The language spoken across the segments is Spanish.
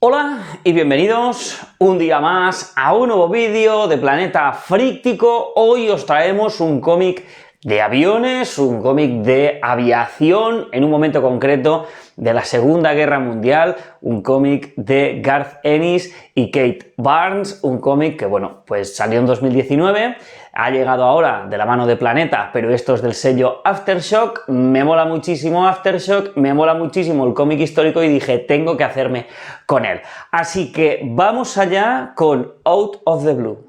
Hola y bienvenidos un día más a un nuevo vídeo de Planeta Fríctico. Hoy os traemos un cómic de aviones, un cómic de aviación en un momento concreto de la Segunda Guerra Mundial, un cómic de Garth Ennis y Kate Barnes, un cómic que, bueno, pues salió en 2019, ha llegado ahora de la mano de Planeta, pero esto es del sello Aftershock. Me mola muchísimo Aftershock, me mola muchísimo el cómic histórico y dije, tengo que hacerme con él. Así que vamos allá con Out of the Blue.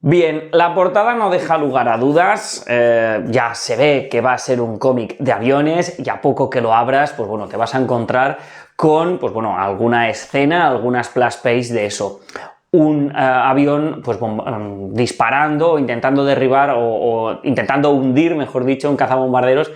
Bien, la portada no deja lugar a dudas, ya se ve que va a ser un cómic de aviones y a poco que lo abras, pues bueno, te vas a encontrar con, pues bueno, alguna escena, algunas splash page de eso. Un avión pues disparando o intentando derribar o intentando hundir, mejor dicho, un cazabombarderos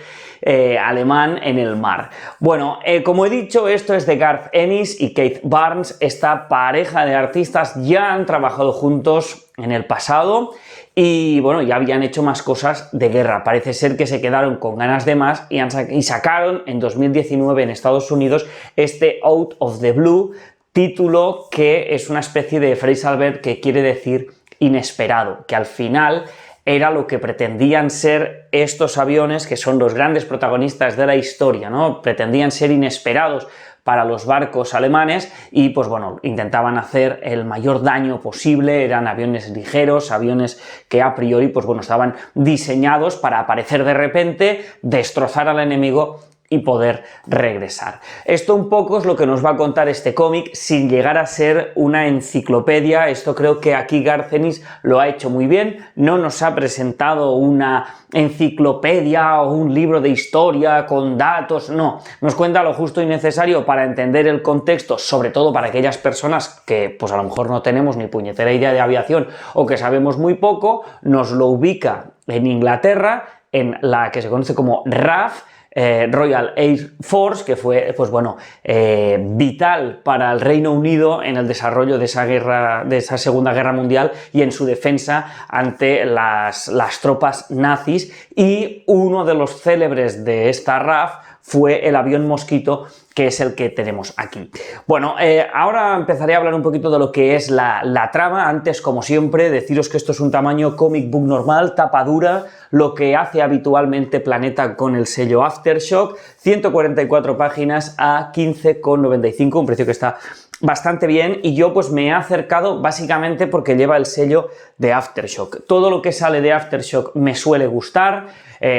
alemán en el mar. Bueno, como he dicho, esto es de Garth Ennis y Kate Barnes. Esta pareja de artistas ya han trabajado juntos en el pasado y bueno, ya habían hecho más cosas de guerra. Parece ser que se quedaron con ganas de más y sacaron en 2019 en Estados Unidos este Out of the Blue, título que es una especie de phrasal verb que quiere decir inesperado, que al final era lo que pretendían ser estos aviones, que son los grandes protagonistas de la historia, ¿no? Pretendían ser inesperados para los barcos alemanes y, pues bueno, intentaban hacer el mayor daño posible. Eran aviones ligeros, aviones que a priori, pues bueno, estaban diseñados para aparecer de repente, destrozar al enemigo y poder regresar. Esto un poco es lo que nos va a contar este cómic, sin llegar a ser una enciclopedia. Esto creo que aquí Garth Ennis lo ha hecho muy bien. No nos ha presentado una enciclopedia o un libro de historia con datos, no. Nos cuenta lo justo y necesario para entender el contexto, sobre todo para aquellas personas que pues a lo mejor no tenemos ni puñetera idea de aviación o que sabemos muy poco. Nos lo ubica en Inglaterra, en la que se conoce como RAF, Royal Air Force, que fue, pues bueno, vital para el Reino Unido en el desarrollo de esa guerra, de esa Segunda Guerra Mundial y en su defensa ante las tropas nazis. Y uno de los célebres de esta RAF fue el avión Mosquito, que es el que tenemos aquí. Bueno, ahora empezaré a hablar un poquito de lo que es la trama. Antes, como siempre, deciros que esto es un tamaño comic book normal, tapa dura, lo que hace habitualmente Planeta con el sello Aftershock, 144 páginas a 15,95, un precio que está bastante bien, y yo pues me he acercado básicamente porque lleva el sello de Aftershock. Todo lo que sale de Aftershock me suele gustar,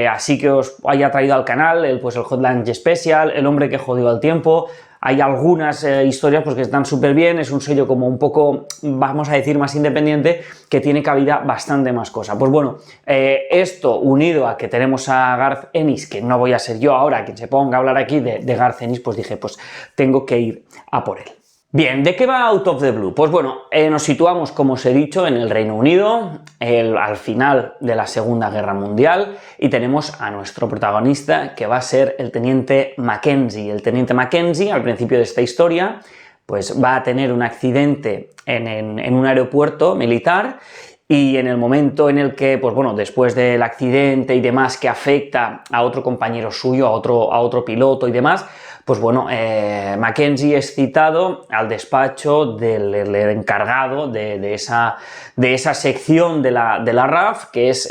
así que os haya traído al canal el Hotline Special, El hombre que jodió al tiempo. Hay algunas historias pues que están súper bien, es un sello como un poco, vamos a decir, más independiente, que tiene cabida bastante más cosa. Pues bueno, esto unido a que tenemos a Garth Ennis, que no voy a ser yo ahora quien se ponga a hablar aquí de Garth Ennis, pues dije, pues tengo que ir a por él. Bien, ¿de qué va Out of the Blue? Pues bueno, nos situamos, como os he dicho, en el Reino Unido, al final de la Segunda Guerra Mundial, y tenemos a nuestro protagonista, que va a ser el teniente Mackenzie. El teniente Mackenzie, al principio de esta historia, pues va a tener un accidente en un aeropuerto militar, y en el momento en el que, pues bueno, después del accidente y demás que afecta a otro compañero suyo, a otro piloto y demás, pues bueno, Mackenzie es citado al despacho del encargado de esa sección de la RAF, que es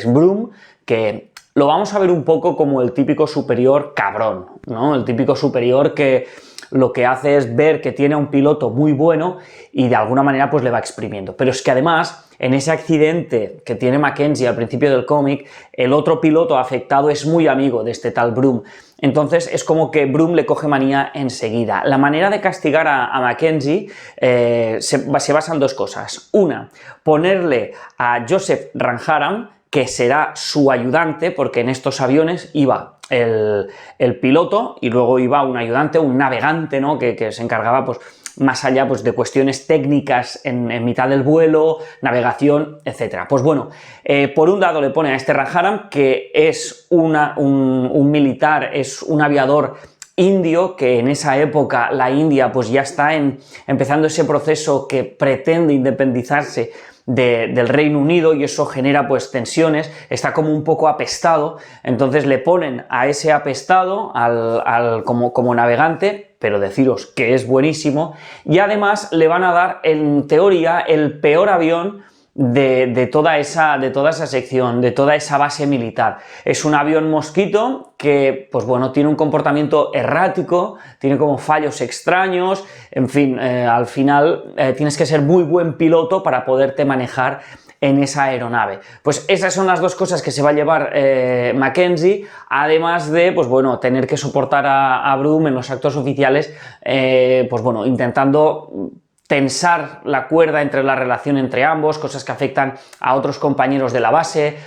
Broom, que lo vamos a ver un poco como el típico superior cabrón, ¿no? El típico superior que lo que hace es ver que tiene a un piloto muy bueno y de alguna manera pues le va exprimiendo. Pero es que además, en ese accidente que tiene Mackenzie al principio del cómic, el otro piloto afectado es muy amigo de este tal Broom. Entonces es como que Broom le coge manía enseguida. La manera de castigar a Mackenzie se basa en dos cosas. Una, ponerle a Joseph Ranharam, que será su ayudante, porque en estos aviones iba el piloto y luego iba un ayudante, un navegante, ¿no? que se encargaba pues más allá pues, de cuestiones técnicas en mitad del vuelo, navegación, etc. Pues bueno, por un lado le pone a este Ranharam, que es un militar, es un aviador indio, que en esa época la India pues ya está empezando ese proceso que pretende independizarse del Reino Unido, y eso genera pues tensiones, está como un poco apestado, entonces le ponen a ese apestado como navegante, pero deciros que es buenísimo, y además le van a dar en teoría el peor avión de toda esa sección, de toda esa base militar. Es un avión Mosquito que, pues bueno, tiene un comportamiento errático, tiene como fallos extraños, en fin, al final tienes que ser muy buen piloto para poderte manejar en esa aeronave. Pues esas son las dos cosas que se va a llevar Mackenzie, además de, pues bueno, tener que soportar a Broome en los actos oficiales, pues bueno, intentando tensar la cuerda entre la relación entre ambos, cosas que afectan a otros compañeros de la base.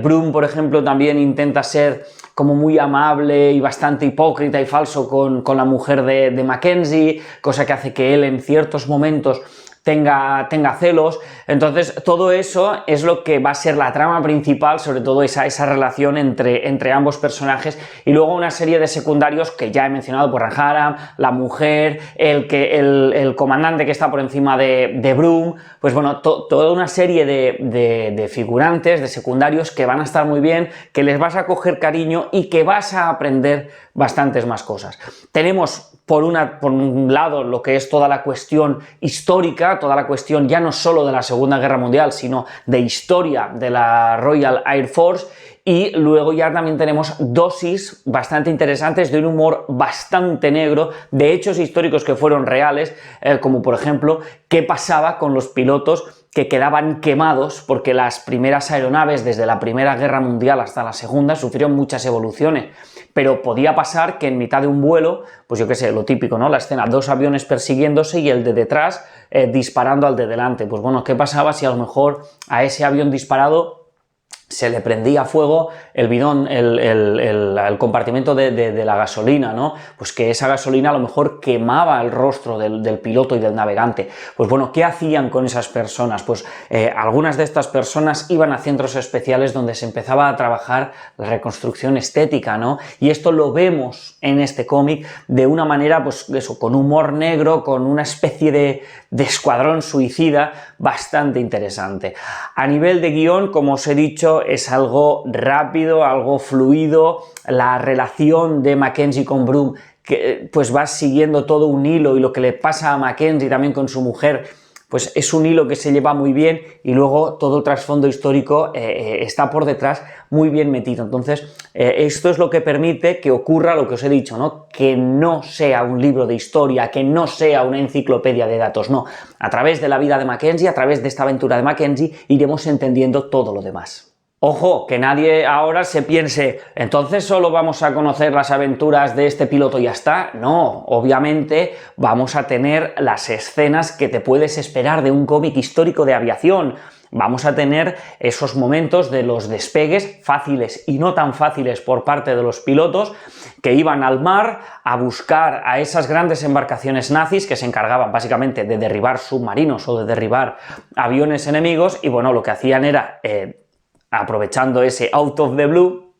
Broome, por ejemplo, también intenta ser como muy amable y bastante hipócrita y falso con la mujer de Mackenzie, cosa que hace que él en ciertos momentos tenga celos. Entonces todo eso es lo que va a ser la trama principal, sobre todo esa relación entre ambos personajes, y luego una serie de secundarios que ya he mencionado, por Ranjaram, la mujer, el comandante que está por encima de Broome, pues bueno, toda una serie de figurantes, de secundarios que van a estar muy bien, que les vas a coger cariño y que vas a aprender bastantes más cosas. Tenemos por un lado lo que es toda la cuestión histórica, toda la cuestión ya no solo de la Segunda Guerra Mundial, sino de historia de la Royal Air Force, y luego ya también tenemos dosis bastante interesantes de un humor bastante negro, de hechos históricos que fueron reales, como por ejemplo qué pasaba con los pilotos que quedaban quemados, porque las primeras aeronaves desde la Primera Guerra Mundial hasta la Segunda sufrieron muchas evoluciones, pero podía pasar que en mitad de un vuelo, pues yo qué sé, lo típico, ¿no? La escena, dos aviones persiguiéndose y el de detrás disparando al de delante. Pues bueno, ¿qué pasaba si a lo mejor a ese avión disparado se le prendía fuego el bidón, el compartimento de la gasolina, ¿no? Pues que esa gasolina a lo mejor quemaba el rostro del piloto y del navegante. Pues bueno, ¿qué hacían con esas personas? Pues algunas de estas personas iban a centros especiales donde se empezaba a trabajar la reconstrucción estética, ¿no? Y esto lo vemos en este cómic de una manera, pues eso, con humor negro, con una especie de escuadrón suicida bastante interesante. A nivel de guión, como os he dicho, es algo rápido, algo fluido, la relación de Mackenzie con Broome, que pues va siguiendo todo un hilo, y lo que le pasa a Mackenzie también con su mujer, pues es un hilo que se lleva muy bien, y luego todo el trasfondo histórico está por detrás muy bien metido. Entonces esto es lo que permite que ocurra lo que os he dicho, ¿no? Que no sea un libro de historia, que no sea una enciclopedia de datos, no. A través de la vida de Mackenzie, a través de esta aventura de Mackenzie, iremos entendiendo todo lo demás. Ojo, que nadie ahora se piense, entonces solo vamos a conocer las aventuras de este piloto y ya está. No, obviamente vamos a tener las escenas que te puedes esperar de un cómic histórico de aviación. Vamos a tener esos momentos de los despegues fáciles y no tan fáciles por parte de los pilotos que iban al mar a buscar a esas grandes embarcaciones nazis que se encargaban básicamente de derribar submarinos o de derribar aviones enemigos, y bueno, lo que hacían era aprovechando ese out of the blue,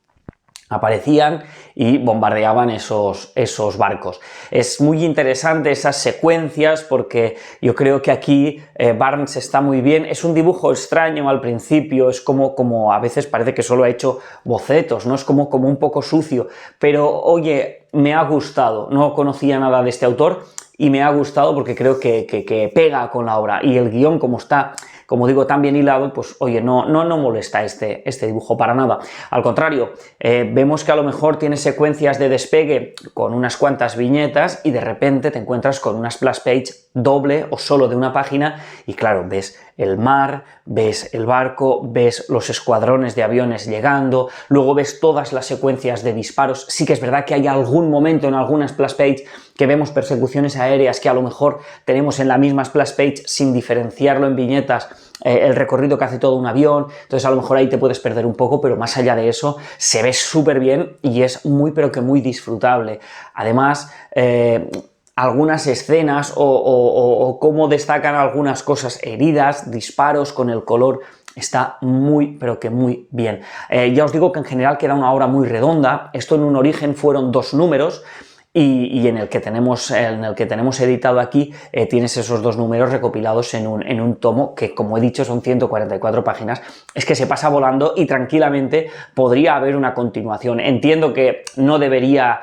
aparecían y bombardeaban esos barcos. Es muy interesante esas secuencias, porque yo creo que aquí Barnes está muy bien. Es un dibujo extraño al principio, es como a veces parece que solo ha hecho bocetos, ¿no? Es como un poco sucio, pero oye, me ha gustado. No conocía nada de este autor y me ha gustado porque creo que pega con la obra, y el guión, como está, como digo, tan bien hilado, pues oye, no molesta este dibujo para nada. Al contrario, vemos que a lo mejor tiene secuencias de despegue con unas cuantas viñetas y de repente te encuentras con una splash page doble o solo de una página, y claro, ves el mar, ves el barco, ves los escuadrones de aviones llegando, luego ves todas las secuencias de disparos. Sí que es verdad que hay algún momento en alguna splash page que vemos persecuciones aéreas que a lo mejor tenemos en la misma splash page sin diferenciarlo en viñetas, el recorrido que hace todo un avión, entonces a lo mejor ahí te puedes perder un poco, pero más allá de eso se ve súper bien y es muy pero que muy disfrutable. Además, algunas escenas o cómo destacan algunas cosas, heridas, disparos con el color, está muy pero que muy bien. Ya os digo que en general queda una obra muy redonda. Esto en un origen fueron 2 números, y en el que tenemos editado aquí, tienes esos dos números recopilados en un tomo que, como he dicho, son 144 páginas. Es que se pasa volando y tranquilamente podría haber una continuación. Entiendo que no debería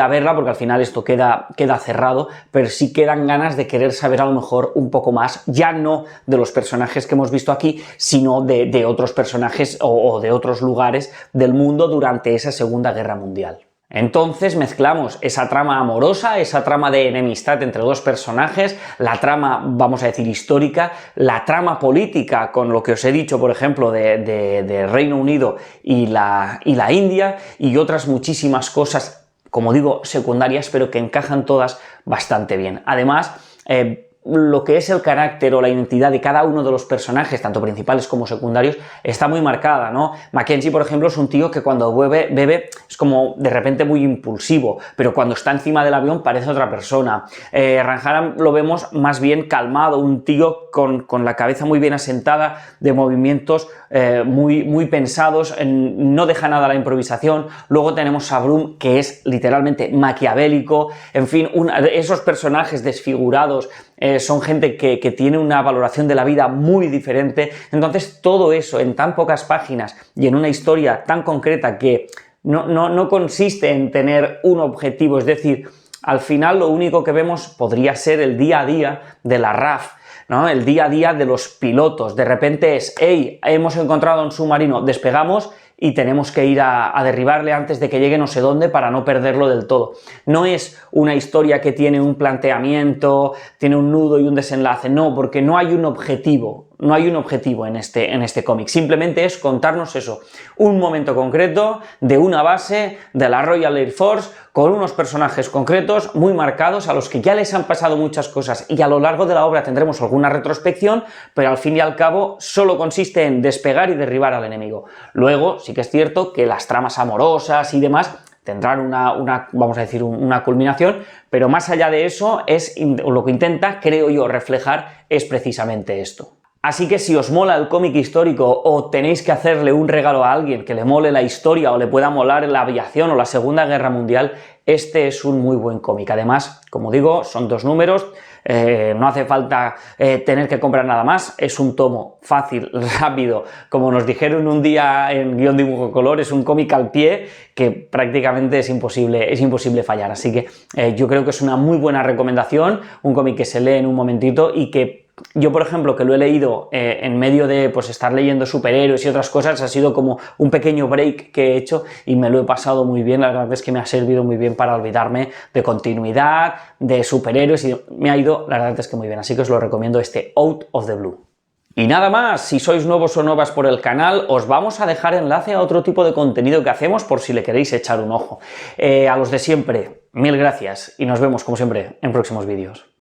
haberla porque al final esto queda cerrado, pero sí quedan ganas de querer saber a lo mejor un poco más, ya no de los personajes que hemos visto aquí, sino de otros personajes o de otros lugares del mundo durante esa Segunda Guerra Mundial. Entonces mezclamos esa trama amorosa, esa trama de enemistad entre dos personajes, la trama, vamos a decir, histórica, la trama política con lo que os he dicho, por ejemplo, de Reino Unido y la India, y otras muchísimas cosas, como digo, secundarias, pero que encajan todas bastante bien. Además, lo que es el carácter o la identidad de cada uno de los personajes, tanto principales como secundarios, está muy marcada, ¿no? Mackenzie, por ejemplo, es un tío que cuando bebe es como de repente muy impulsivo, pero cuando está encima del avión parece otra persona. Ranjaram lo vemos más bien calmado, un tío con la cabeza muy bien asentada, de movimientos muy pensados, no deja nada a la improvisación. Luego tenemos a Brum, que es literalmente maquiavélico, en fin, esos personajes desfigurados, son gente que tiene una valoración de la vida muy diferente. Entonces todo eso en tan pocas páginas y en una historia tan concreta que no consiste en tener un objetivo, es decir, al final lo único que vemos podría ser el día a día de la RAF, ¿no? El día a día de los pilotos. De repente es, hey, hemos encontrado un submarino, despegamos y tenemos que ir a derribarle antes de que llegue no sé dónde para no perderlo del todo. No es una historia que tiene un planteamiento, tiene un nudo y un desenlace, no, porque no hay un objetivo. No hay un objetivo en este cómic, simplemente es contarnos eso, un momento concreto de una base de la Royal Air Force con unos personajes concretos muy marcados a los que ya les han pasado muchas cosas y a lo largo de la obra tendremos alguna retrospección, pero al fin y al cabo solo consiste en despegar y derribar al enemigo. Luego sí que es cierto que las tramas amorosas y demás tendrán vamos a decir, una culminación, pero más allá de eso lo que intenta, creo yo, reflejar es precisamente esto. Así que si os mola el cómic histórico o tenéis que hacerle un regalo a alguien que le mole la historia o le pueda molar la aviación o la Segunda Guerra Mundial, este es un muy buen cómic. Además, como digo, son dos números, no hace falta tener que comprar nada más, es un tomo fácil, rápido, como nos dijeron un día en Guión Dibujo Color, es un cómic al pie que prácticamente es imposible fallar. Así que yo creo que es una muy buena recomendación, un cómic que se lee en un momentito y que yo, por ejemplo, que lo he leído en medio de pues, estar leyendo superhéroes y otras cosas, ha sido como un pequeño break que he hecho y me lo he pasado muy bien. La verdad es que me ha servido muy bien para olvidarme de continuidad, de superhéroes y me ha ido, la verdad es que muy bien. Así que os lo recomiendo este Out of the Blue. Y nada más, si sois nuevos o nuevas por el canal, os vamos a dejar enlace a otro tipo de contenido que hacemos por si le queréis echar un ojo. A los de siempre, mil gracias y nos vemos como siempre en próximos vídeos.